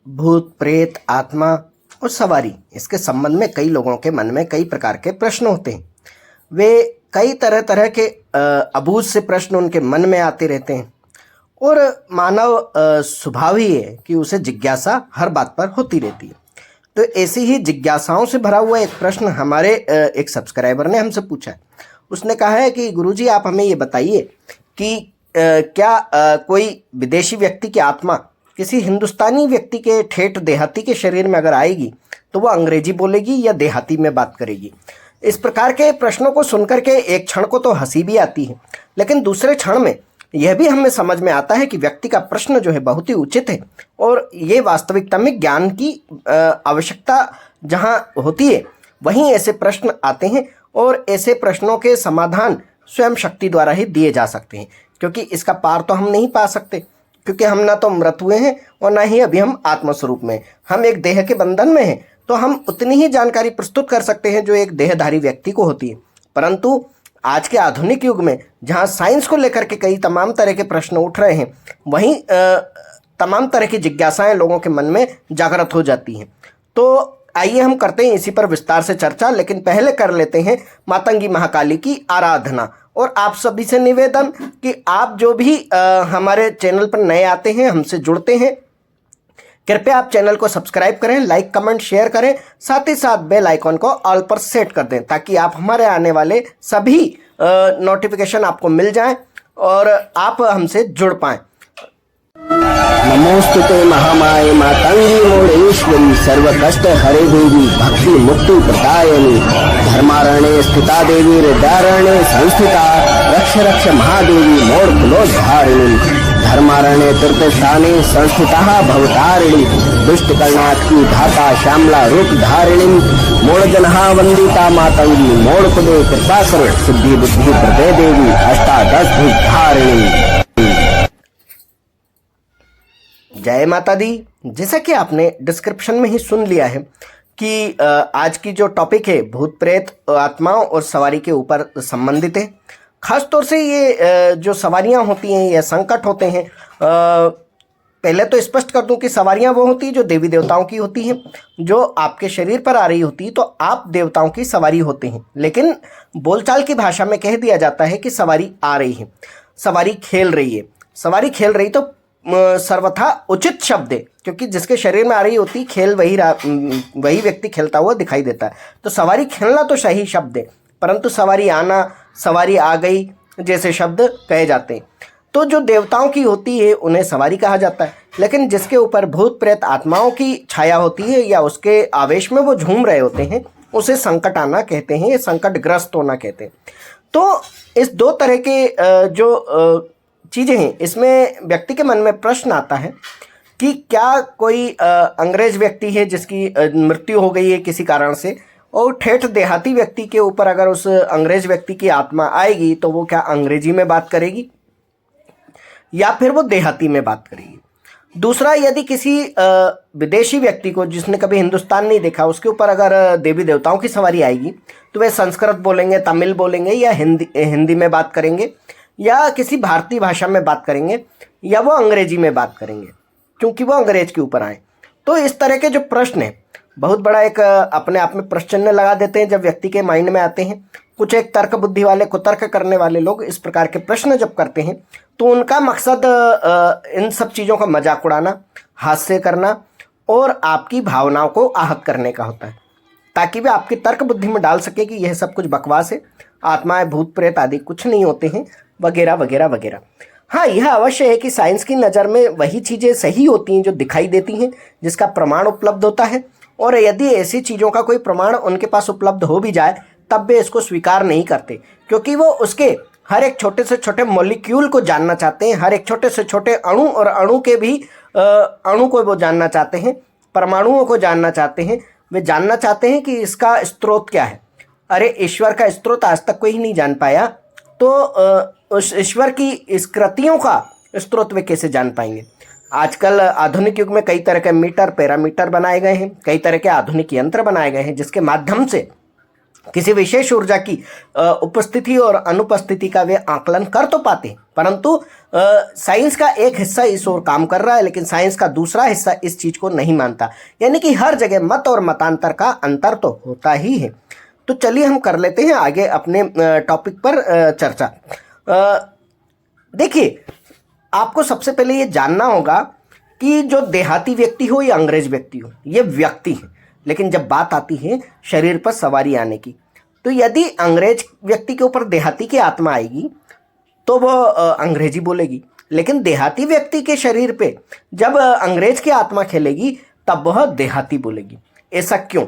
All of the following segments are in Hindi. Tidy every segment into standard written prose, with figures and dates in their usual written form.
भूत प्रेत आत्मा और सवारी, इसके संबंध में कई लोगों के मन में कई प्रकार के प्रश्न होते हैं। वे कई तरह तरह के अबूझ से प्रश्न उनके मन में आते रहते हैं और मानव स्वभाव ही है कि उसे जिज्ञासा हर बात पर होती रहती है। तो ऐसी ही जिज्ञासाओं से भरा हुआ एक प्रश्न हमारे एक सब्सक्राइबर ने हमसे पूछा है। उसने कहा है कि गुरुजी आप हमें ये बताइए कि क्या कोई विदेशी व्यक्ति की आत्मा किसी हिंदुस्तानी व्यक्ति के ठेठ देहाती के शरीर में अगर आएगी तो वह अंग्रेजी बोलेगी या देहाती में बात करेगी। इस प्रकार के प्रश्नों को सुनकर के एक क्षण को तो हंसी भी आती है, लेकिन दूसरे क्षण में यह भी हमें समझ में आता है कि व्यक्ति का प्रश्न जो है बहुत ही उचित है और ये वास्तविकता में ज्ञान की आवश्यकता जहाँ होती है वहीं ऐसे प्रश्न आते हैं और ऐसे प्रश्नों के समाधान स्वयं शक्ति द्वारा ही दिए जा सकते हैं, क्योंकि इसका पार तो हम नहीं पा सकते, क्योंकि हम ना तो मृत हुए हैं और ना ही अभी हम आत्मस्वरूप में, हम एक देह के बंधन में हैं। तो हम उतनी ही जानकारी प्रस्तुत कर सकते हैं जो एक देहधारी व्यक्ति को होती है। परंतु आज के आधुनिक युग में जहाँ साइंस को लेकर के कई तमाम तरह के प्रश्न उठ रहे हैं, वहीं तमाम तरह की जिज्ञासाएं लोगों के मन में जागृत हो जाती हैं। तो आइए हम करते हैं इसी पर विस्तार से चर्चा, लेकिन पहले कर लेते हैं मातंगी महाकाली की आराधना। और आप सभी से निवेदन कि आप जो भी हमारे चैनल पर नए आते हैं, हमसे जुड़ते हैं, कृपया आप चैनल को सब्सक्राइब करें, लाइक कमेंट शेयर करें, साथ ही साथ बेल आइकॉन को ऑल पर सेट कर दें ताकि आप हमारे आने वाले सभी नोटिफिकेशन आपको मिल जाएं और आप हमसे जुड़ पाएं। नमोस्तुते महामाये मातंगी मोड़ेश्वरी सर्व कष्ट हरे देवी भक्ति मुक्ति प्रदायिनी धर्मारण्ये स्थिता देवी हृदयारण्ये संस्थिता रक्ष रक्ष महादेवी मोड़ कुलोद्धारिणी धर्मारण्ये तीर्थस्थाने संस्थिता भवतारिणी दुष्ट कर्णाटकी धाता श्यामला रूप धारिणी मोड़ जनहा वंदिता मातंगी मोड़ कुदे कृपा करो सिद्धि बुद्धि प्रदे देवी अष्टादश धारिणी। जय माता दी। जैसा कि आपने डिस्क्रिप्शन में ही सुन लिया है कि आज की जो टॉपिक है भूत प्रेत आत्माओं और सवारी के ऊपर संबंधित है। खास तौर से ये जो सवारियां होती हैं या संकट होते हैं, पहले तो स्पष्ट कर दूं कि सवारियां वो होती हैं जो देवी देवताओं की होती हैं, जो आपके शरीर पर आ रही होती है तो आप देवताओं की सवारी होते हैं। लेकिन बोलचाल की भाषा में कह दिया जाता है कि सवारी आ रही है, सवारी खेल रही है। सवारी खेल रही तो सर्वथा उचित शब्द है, क्योंकि जिसके शरीर में आ रही होती खेल वही व्यक्ति खेलता हुआ दिखाई देता है। तो सवारी खेलना तो सही शब्द है, परंतु सवारी आना, सवारी आ गई जैसे शब्द कहे जाते हैं। तो जो देवताओं की होती है उन्हें सवारी कहा जाता है, लेकिन जिसके ऊपर भूत प्रेत आत्माओं की छाया होती है या उसके आवेश में वो झूम रहे होते हैं उसे संकट आना कहते हैं, संकटग्रस्त होना कहते हैं। तो इस दो तरह के जो चीज़ें हैं, इसमें व्यक्ति के मन में प्रश्न आता है कि क्या कोई अंग्रेज व्यक्ति है जिसकी मृत्यु हो गई है किसी कारण से, और ठेठ देहाती व्यक्ति के ऊपर अगर उस अंग्रेज व्यक्ति की आत्मा आएगी तो वो क्या अंग्रेजी में बात करेगी या फिर वो देहाती में बात करेगी। दूसरा, यदि किसी विदेशी व्यक्ति को जिसने कभी हिंदुस्तान नहीं देखा उसके ऊपर अगर देवी देवताओं की सवारी आएगी तो वे संस्कृत बोलेंगे, तमिल बोलेंगे या हिंदी में बात करेंगे या किसी भारतीय भाषा में बात करेंगे या वो अंग्रेजी में बात करेंगे, क्योंकि वो अंग्रेज के ऊपर आए। तो इस तरह के जो प्रश्न हैं बहुत बड़ा एक अपने आप में प्रश्न चिन्ह लगा देते हैं जब व्यक्ति के माइंड में आते हैं। कुछ एक तर्क बुद्धि वाले, कुतर्क करने वाले लोग इस प्रकार के प्रश्न जब करते हैं तो उनका मकसद इन सब चीज़ों का मजाक उड़ाना, हास्य करना और आपकी भावनाओं को आहत करने का होता है, ताकि वे आपकी तर्क बुद्धि में डाल सके कि यह सब कुछ बकवास है, आत्माएं भूत प्रेत आदि कुछ नहीं होते हैं, वगैरह वगैरह वगैरह। हाँ, यह अवश्य है कि साइंस की नज़र में वही चीज़ें सही होती हैं जो दिखाई देती हैं, जिसका प्रमाण उपलब्ध होता है। और यदि ऐसी चीज़ों का कोई प्रमाण उनके पास उपलब्ध हो भी जाए तब वे इसको स्वीकार नहीं करते, क्योंकि वो उसके हर एक छोटे से छोटे मॉलिक्यूल को जानना चाहते हैं, हर एक छोटे से छोटे अणु और अणु के भी अणु को वो जानना चाहते हैं, परमाणुओं को जानना चाहते हैं। वे जानना चाहते हैं कि इसका स्रोत क्या है। अरे ईश्वर का स्रोत आज तक कोई नहीं जान पाया, तो उस ईश्वर की इस कृतियों का स्रोत वे कैसे जान पाएंगे। आजकल आधुनिक युग में कई तरह के मीटर, पैरामीटर बनाए गए हैं, कई तरह के आधुनिक यंत्र बनाए गए हैं जिसके माध्यम से किसी विशेष ऊर्जा की उपस्थिति और अनुपस्थिति का वे आकलन कर तो पाते हैं, परंतु साइंस का एक हिस्सा इस ओर काम कर रहा है, लेकिन साइंस का दूसरा हिस्सा इस चीज को नहीं मानता। यानी कि हर जगह मत और मतांतर का अंतर तो होता ही है। तो चलिए हम कर लेते हैं आगे अपने टॉपिक पर चर्चा। देखिए, आपको सबसे पहले ये जानना होगा कि जो देहाती व्यक्ति हो या अंग्रेज व्यक्ति हो, ये व्यक्ति है। लेकिन जब बात आती है शरीर पर सवारी आने की, तो यदि अंग्रेज व्यक्ति के ऊपर देहाती की आत्मा आएगी तो वह अंग्रेजी बोलेगी, लेकिन देहाती व्यक्ति के शरीर पे जब अंग्रेज की आत्मा खेलेगी तब वह देहाती बोलेगी। ऐसा क्यों?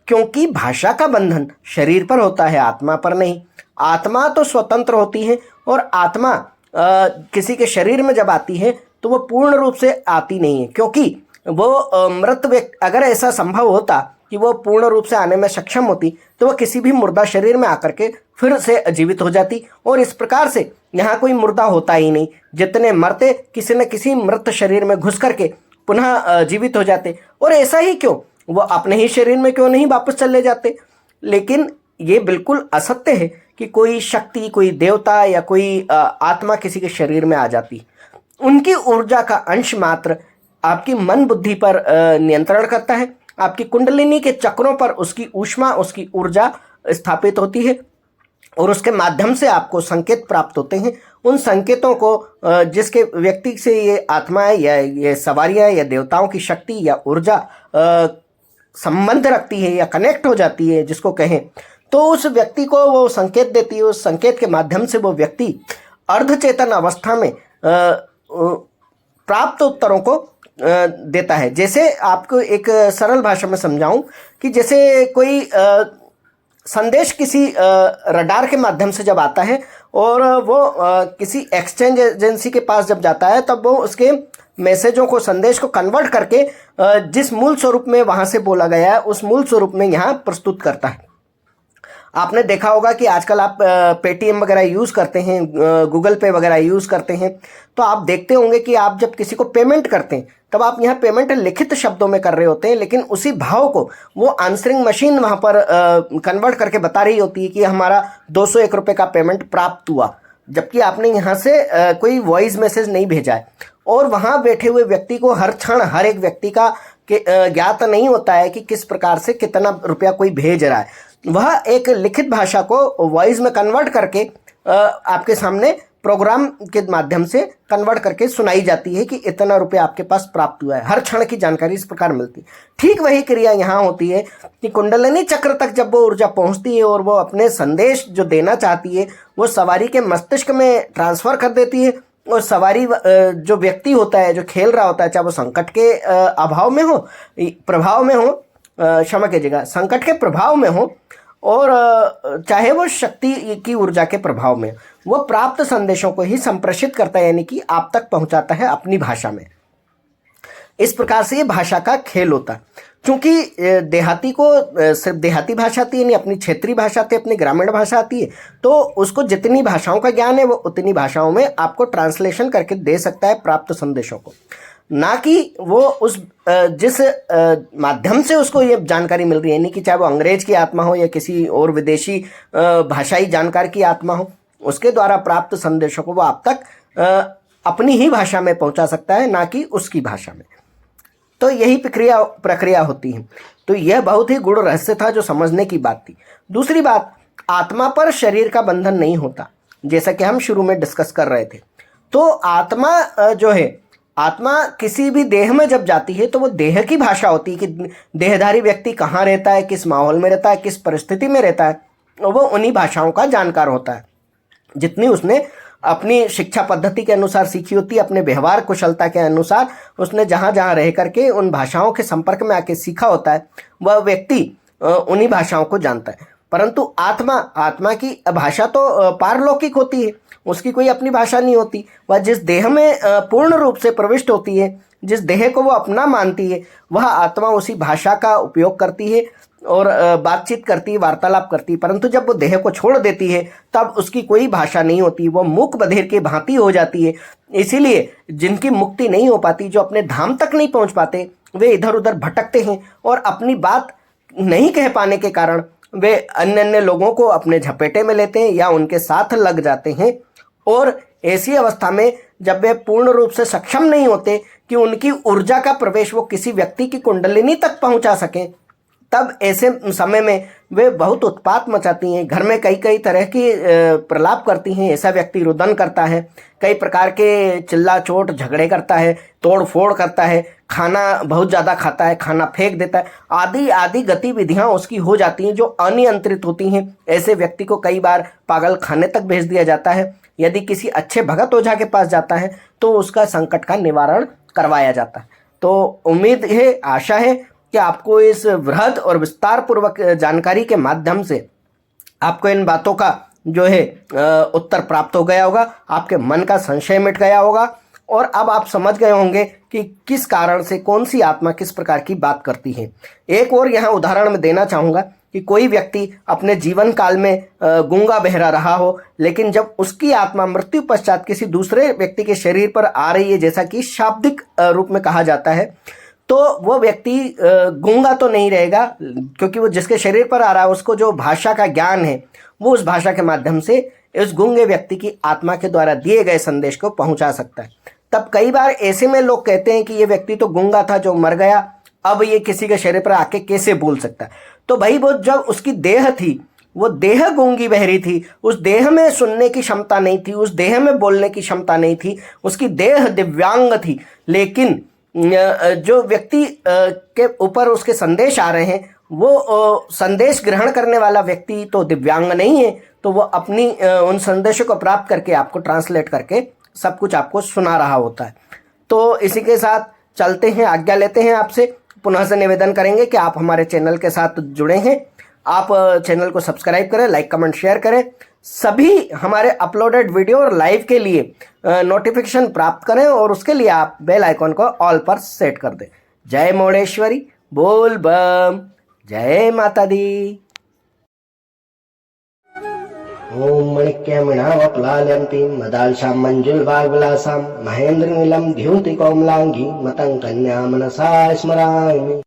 क्योंकि भाषा का बंधन शरीर पर होता है, आत्मा पर नहीं। आत्मा तो स्वतंत्र होती है और आत्मा किसी के शरीर में जब आती है तो वो पूर्ण रूप से आती नहीं है, क्योंकि वो मृत व्यक्ति, अगर ऐसा संभव होता कि वो पूर्ण रूप से आने में सक्षम होती तो वह किसी भी मुर्दा शरीर में आकर के फिर से जीवित हो जाती, और इस प्रकार से यहाँ कोई मुर्दा होता ही नहीं। जितने मरते किसी न किसी मृत शरीर में घुस करके पुनः जीवित हो जाते। और ऐसा ही क्यों, वो अपने ही शरीर में क्यों नहीं वापस चले जाते? लेकिन ये बिल्कुल असत्य है कि कोई शक्ति, कोई देवता या कोई आत्मा किसी के शरीर में आ जाती। उनकी ऊर्जा का अंश मात्र आपकी मन बुद्धि पर नियंत्रण करता है। आपकी कुंडलिनी के चक्रों पर उसकी ऊष्मा, उसकी ऊर्जा स्थापित होती है और उसके माध्यम से आपको संकेत प्राप्त होते हैं। उन संकेतों को जिसके व्यक्ति से ये आत्माएं या ये सवारियां या देवताओं की शक्ति या ऊर्जा संबंध रखती है या कनेक्ट हो जाती है, जिसको कहें, तो उस व्यक्ति को वो संकेत देती है। उस संकेत के माध्यम से वो व्यक्ति अर्धचेतन अवस्था में प्राप्त उत्तरों को देता है। जैसे आपको एक सरल भाषा में समझाऊं कि जैसे कोई संदेश किसी रडार के माध्यम से जब आता है और वो किसी एक्सचेंज एजेंसी के पास जब जाता है, तब वो उसके मैसेजों को, संदेश को कन्वर्ट करके जिस मूल स्वरूप में वहाँ से बोला गया है उस मूल स्वरूप में यहाँ प्रस्तुत करता है। आपने देखा होगा कि आजकल आप पेटीएम वगैरह यूज़ करते हैं, गूगल पे वगैरह यूज़ करते हैं, तो आप देखते होंगे कि आप जब किसी को पेमेंट करते हैं तब आप यहाँ पेमेंट लिखित शब्दों में कर रहे होते हैं, लेकिन उसी भाव को वो आंसरिंग मशीन वहाँ पर कन्वर्ट करके बता रही होती है कि हमारा 201 रुपये का पेमेंट प्राप्त हुआ, जबकि आपने यहाँ से कोई वॉइस मैसेज नहीं भेजा है। और वहाँ बैठे हुए व्यक्ति को हर क्षण हर एक व्यक्ति का ज्ञात नहीं होता है कि किस प्रकार से कितना रुपया कोई भेज रहा है। वह एक लिखित भाषा को वॉइस में कन्वर्ट करके आपके सामने प्रोग्राम के माध्यम से कन्वर्ट करके सुनाई जाती है कि इतना रुपया आपके पास प्राप्त हुआ है। हर क्षण की जानकारी इस प्रकार मिलती है। ठीक वही क्रिया यहाँ होती है कि कुंडलिनी चक्र तक जब वो ऊर्जा पहुँचती है और वो अपने संदेश जो देना चाहती है वो सवारी के मस्तिष्क में ट्रांसफ़र कर देती है, और सवारी जो व्यक्ति होता है, जो खेल रहा होता है, चाहे वो संकट के अभाव में हो, प्रभाव में हो, क्षमा कीजिएगा, संकट के प्रभाव में हो, और चाहे वो शक्ति की ऊर्जा के प्रभाव में, वो प्राप्त संदेशों को ही संप्रेषित करता है, यानी कि आप तक पहुंचाता है अपनी भाषा में। इस प्रकार से ये भाषा का खेल होता है। क्योंकि देहाती को सिर्फ देहाती भाषा आती है, यानी अपनी क्षेत्रीय भाषा आती है, अपनी ग्रामीण भाषा आती है, तो उसको जितनी भाषाओं का ज्ञान है वो उतनी भाषाओं में आपको ट्रांसलेशन करके दे सकता है प्राप्त संदेशों को, ना कि वो उस जिस माध्यम से उसको ये जानकारी मिल रही है, यानी कि चाहे वो अंग्रेज की आत्मा हो या किसी और विदेशी भाषाई जानकार की आत्मा हो, उसके द्वारा प्राप्त संदेशों को वो आप तक अपनी ही भाषा में पहुंचा सकता है, ना कि उसकी भाषा में। तो यही प्रक्रिया होती है। तो यह बहुत ही गूढ़ रहस्य था जो समझने की बात थी। दूसरी बात, आत्मा पर शरीर का बंधन नहीं होता, जैसा कि हम शुरू में डिस्कस कर रहे थे। तो आत्मा जो है, आत्मा किसी भी देह में जब जाती है तो वो देह की भाषा होती है कि देहधारी व्यक्ति कहाँ रहता है, किस माहौल में रहता है, किस परिस्थिति में रहता है, वो उन्हीं भाषाओं का जानकार होता है जितनी उसने अपनी शिक्षा पद्धति के अनुसार सीखी होती है, अपने व्यवहार कुशलता के अनुसार उसने जहाँ जहाँ रह करके उन भाषाओं के संपर्क में आके सीखा होता है, वह व्यक्ति उन्हीं भाषाओं को जानता है। परंतु आत्मा की भाषा तो पारलौकिक होती है, उसकी कोई अपनी भाषा नहीं होती। वह जिस देह में पूर्ण रूप से प्रविष्ट होती है, जिस देह को वो अपना मानती है, वह आत्मा उसी भाषा का उपयोग करती है और बातचीत करती है, वार्तालाप करती है। परंतु जब वो देह को छोड़ देती है तब उसकी कोई भाषा नहीं होती, वो मूक बधिर की भांति हो जाती है। इसीलिए जिनकी मुक्ति नहीं हो पाती, जो अपने धाम तक नहीं पहुंच पाते, वे इधर उधर भटकते हैं और अपनी बात नहीं कह पाने के कारण वे अन्य अन्य लोगों को अपने झपेटे में लेते हैं या उनके साथ लग जाते हैं। और ऐसी अवस्था में जब वे पूर्ण रूप से सक्षम नहीं होते कि उनकी ऊर्जा का प्रवेश वो किसी व्यक्ति की कुंडलिनी तक पहुंचा सकें, तब ऐसे समय में वे बहुत उत्पात मचाती हैं, घर में कई कई तरह की प्रलाप करती हैं। ऐसा व्यक्ति रुदन करता है, कई प्रकार के चिल्ला चोट झगड़े करता है, तोड़ फोड़ करता है, खाना बहुत ज़्यादा खाता है, खाना फेंक देता है, आदि आदि गतिविधियां उसकी हो जाती हैं जो अनियंत्रित होती हैं। ऐसे व्यक्ति को कई बार पागल खाने तक भेज दिया जाता है। यदि किसी अच्छे भगत ओझा के पास जाता है तो उसका संकट का निवारण करवाया जाता है। तो उम्मीद है, आशा है कि आपको इस वृहद और विस्तार पूर्वक जानकारी के माध्यम से आपको इन बातों का जो है उत्तर प्राप्त हो गया होगा, आपके मन का संशय मिट गया होगा और अब आप समझ गए होंगे कि किस कारण से कौन सी आत्मा किस प्रकार की बात करती है। एक और यहाँ उदाहरण मैं देना चाहूँगा कि कोई व्यक्ति अपने जीवन काल में गूंगा बहरा रहा हो, लेकिन जब उसकी आत्मा मृत्यु पश्चात किसी दूसरे व्यक्ति के शरीर पर आ रही है, जैसा कि शाब्दिक रूप में कहा जाता है, तो वो व्यक्ति गूंगा तो नहीं रहेगा, क्योंकि वो जिसके शरीर पर आ रहा है उसको जो भाषा का ज्ञान है वो उस भाषा के माध्यम से इस गूंगे व्यक्ति की आत्मा के द्वारा दिए गए संदेश को पहुंचा सकता है। तब कई बार ऐसे में लोग कहते हैं कि ये व्यक्ति तो गूंगा था जो मर गया, अब ये किसी के शरीर पर आके कैसे बोल सकता है। तो भाई वो जब उसकी देह थी, वो देह गूंगी बहरी थी, उस देह में सुनने की क्षमता नहीं थी, उस देह में बोलने की क्षमता नहीं थी, उसकी देह दिव्यांग थी। लेकिन जो व्यक्ति के ऊपर उसके संदेश आ रहे हैं वो संदेश ग्रहण करने वाला व्यक्ति तो दिव्यांग नहीं है, तो वो अपनी उन संदेशों को प्राप्त करके आपको ट्रांसलेट करके सब कुछ आपको सुना रहा होता है। तो इसी के साथ चलते हैं, आज्ञा लेते हैं आपसे। पुनः से निवेदन करेंगे कि आप हमारे चैनल के साथ जुड़े हैं, आप चैनल को सब्सक्राइब करें, लाइक कमेंट शेयर करें, सभी हमारे अपलोडेड वीडियो और लाइव के लिए नोटिफिकेशन प्राप्त करें और उसके लिए आप बेल आइकॉन को ऑल पर सेट कर दें। जय मोड़ेश्वरी, बोल बम, जय माता दी। ओम मणिक्यमणावप्लाल्यन्तीं मदालशां मंजुलवाग्विलासां महेन्द्रनीलं द्युतिकोमलाङ्गीं मतं कन्या मनसा स्मरामि।